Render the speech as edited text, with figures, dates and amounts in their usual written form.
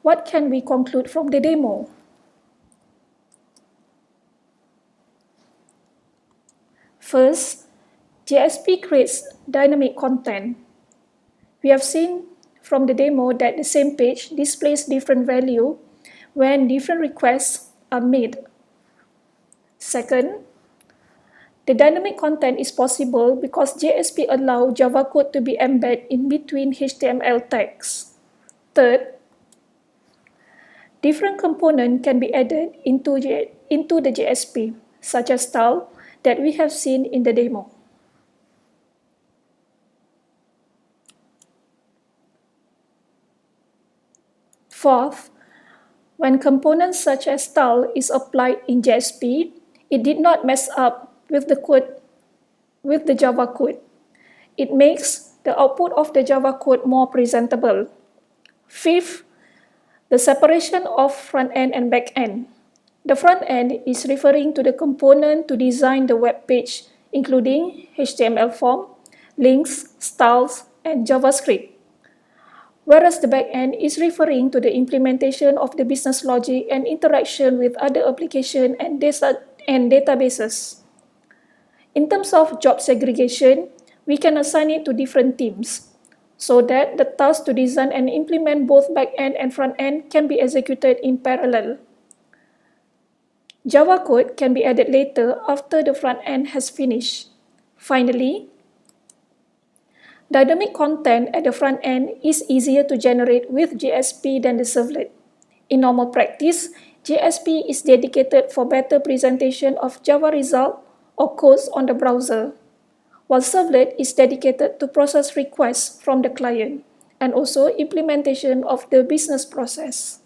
What can we conclude from the demo? First, JSP creates dynamic content. We have seen from the demo that the same page displays different value when different requests are made. Second, the dynamic content is possible because JSP allows Java code to be embedded in between HTML tags. Third, different components can be added into the JSP, such as style that we have seen in the demo. Fourth, when components such as style is applied in JSP, it did not mess up with the Java code. It makes the output of the Java code more presentable. Fifth, the separation of front-end and back-end. The front-end is referring to the component to design the web page, including HTML form, links, styles, and JavaScript. Whereas the back-end is referring to the implementation of the business logic and interaction with other applications and databases. In terms of job segregation, we can assign it to different teams so that the task to design and implement both back-end and front-end can be executed in parallel. Java code can be added later after the front-end has finished. Finally, dynamic content at the front end is easier to generate with JSP than the servlet. In normal practice, JSP is dedicated for better presentation of Java result or codes on the browser, while servlet is dedicated to process requests from the client and also implementation of the business process.